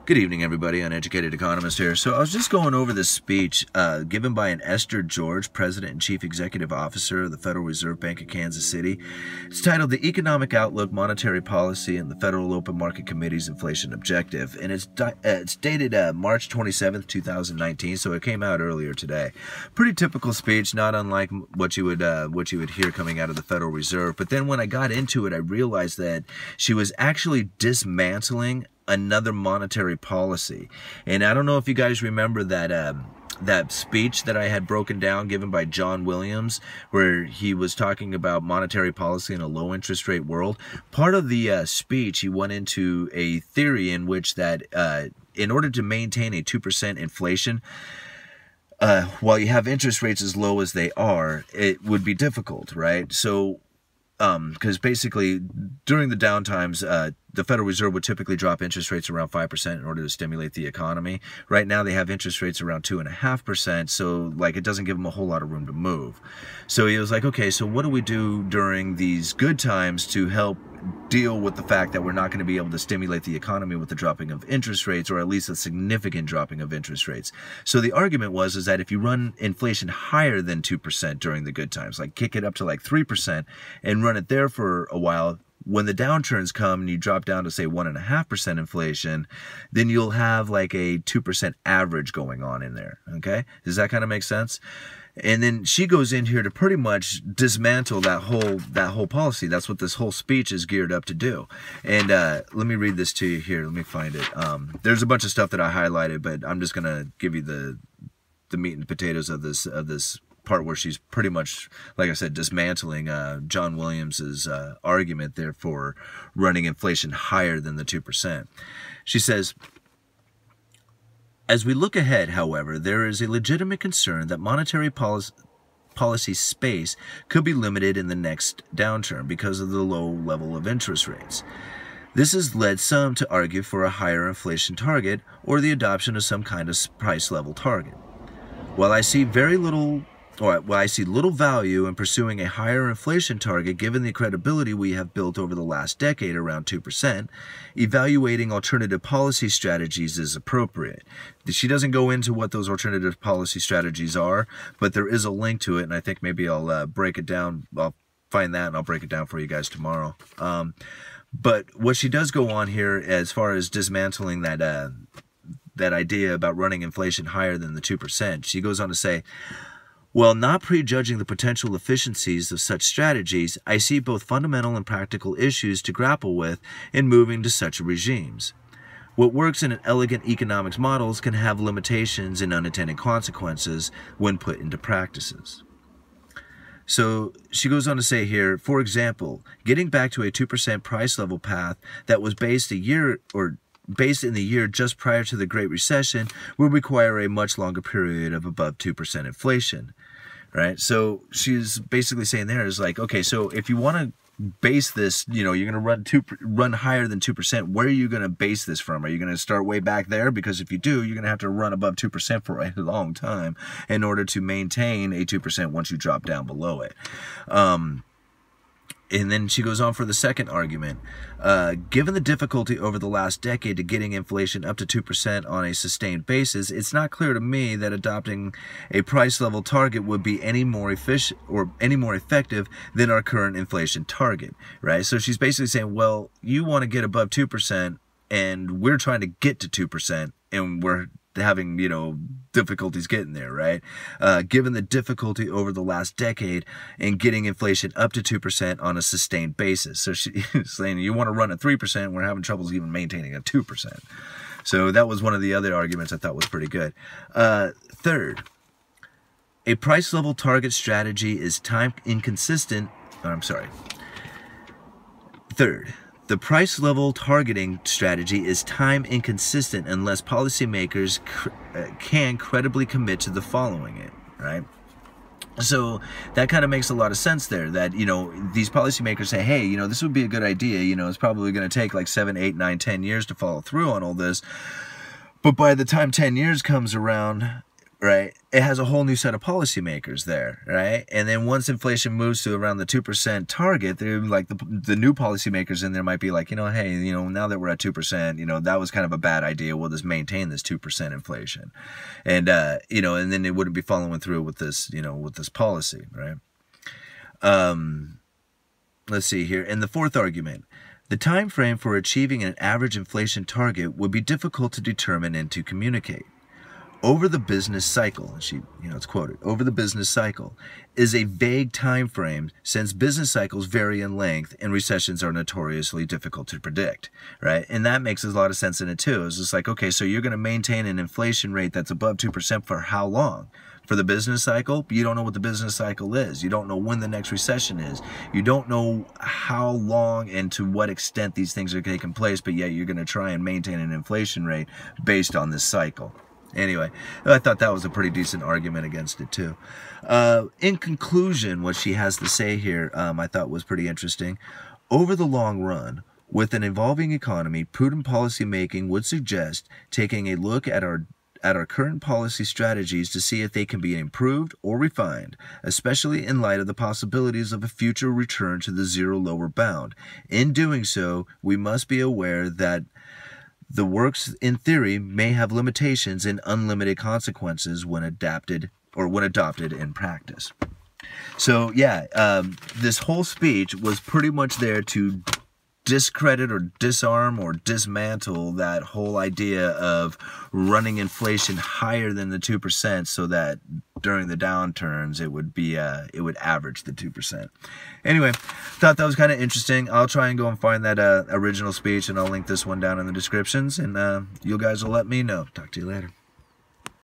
Good evening, everybody. Uneducated Economist here. So I was just going over this speech given by an Esther George, President and Chief Executive Officer of the Federal Reserve Bank of Kansas City. It's titled The Economic Outlook, Monetary Policy, and the Federal Open Market Committee's Inflation Objective. And it's dated March 27th, 2019, so it came out earlier today. Pretty typical speech, not unlike what you would hear coming out of the Federal Reserve. But then when I got into it, I realized that she was actually dismantling another monetary policy. And I don't know if you guys remember that speech that I had broken down given by John Williams, where he was talking about monetary policy in a low interest rate world. Part of the speech, he went into a theory in which that in order to maintain a 2% inflation, while you have interest rates as low as they are, it would be difficult, right? So because basically during the downtimes, the Federal Reserve would typically drop interest rates around 5% in order to stimulate the economy. Right now they have interest rates around 2.5%, so like it doesn't give them a whole lot of room to move. So he was like, okay, so what do we do during these good times to help deal with the fact that we're not going to be able to stimulate the economy with the dropping of interest rates, or at least a significant dropping of interest rates? So the argument was that if you run inflation higher than 2% during the good times, like kick it up to like 3% and run it there for a while, when the downturns come and you drop down to say 1.5% inflation, then you'll have like a 2% average going on in there. Okay, does that kind of make sense? And then she goes in here to pretty much dismantle that whole policy. That's what this whole speech is geared up to do. And let me read this to you here. Let me find it. There's a bunch of stuff that I highlighted, but I'm just gonna give you the meat and potatoes of this part where she's pretty much, like I said, dismantling John Williams's argument there for running inflation higher than the 2%. She says, as we look ahead, however, there is a legitimate concern that monetary policy space could be limited in the next downturn because of the low level of interest rates. This has led some to argue for a higher inflation target or the adoption of some kind of price level target. While I see little value in pursuing a higher inflation target given the credibility we have built over the last decade around 2%, evaluating alternative policy strategies is appropriate. She doesn't go into what those alternative policy strategies are, but there is a link to it, and I think maybe I'll break it down. I'll find that and I'll break it down for you guys tomorrow. But what she does go on here as far as dismantling that idea about running inflation higher than the 2%, she goes on to say, while not prejudging the potential efficiencies of such strategies, I see both fundamental and practical issues to grapple with in moving to such regimes. What works in an elegant economics models can have limitations and unintended consequences when put into practices. So she goes on to say here, for example, getting back to a 2% price level path that was based in the year just prior to the Great Recession will require a much longer period of above 2% inflation, right? So she's basically saying there is like, okay, so if you want to base this, you're going to run higher than 2%, where are you going to base this from? Are you going to start way back there? Because if you do, you're going to have to run above 2% for a long time in order to maintain a 2% once you drop down below it. And then she goes on for the second argument. Given the difficulty over the last decade to getting inflation up to 2% on a sustained basis, it's not clear to me that adopting a price level target would be any more efficient or any more effective than our current inflation target, right? So she's basically saying, well, you want to get above 2% and we're trying to get to 2% and we're having, difficulties getting there, right? Given the difficulty over the last decade in getting inflation up to 2% on a sustained basis. So she's saying you want to run at 3%, we're having troubles even maintaining a 2%. So that was one of the other arguments I thought was pretty good. Third, a price level target strategy is time inconsistent. Third, the price level targeting strategy is time inconsistent unless policymakers can credibly commit to the following it, right? So that kind of makes a lot of sense there, that, these policymakers say, hey, this would be a good idea. It's probably going to take like 7, 8, 9, 10 years to follow through on all this. But by the time 10 years comes around, right, it has a whole new set of policymakers there, right? And then once inflation moves to around the 2% target, they're like the new policymakers in there might be like, hey, now that we're at 2%, that was kind of a bad idea. We'll just maintain this 2% inflation. And, and then they wouldn't be following through with this, with this policy, right? Let's see here. In the fourth argument, the time frame for achieving an average inflation target would be difficult to determine and to communicate. Over the business cycle, it's quoted, over the business cycle is a vague time frame since business cycles vary in length and recessions are notoriously difficult to predict, right? And that makes a lot of sense in it too. It's just like, okay, so you're going to maintain an inflation rate that's above 2% for how long? For the business cycle, you don't know what the business cycle is. You don't know when the next recession is. You don't know how long and to what extent these things are taking place, but yet you're going to try and maintain an inflation rate based on this cycle. Anyway, I thought that was a pretty decent argument against it too. In conclusion, what she has to say here, I thought was pretty interesting. Over the long run, with an evolving economy, prudent policy making would suggest taking a look at our current policy strategies to see if they can be improved or refined, especially in light of the possibilities of a future return to the zero lower bound. In doing so, we must be aware that the works in theory may have limitations and unlimited consequences when adopted in practice. So yeah, this whole speech was pretty much there to discredit or disarm or dismantle that whole idea of running inflation higher than the 2% so that during the downturns it would average the 2%. Anyway, thought that was kind of interesting. I'll try and go and find that original speech, and I'll link this one down in the descriptions, and you guys will let me know. Talk to you later.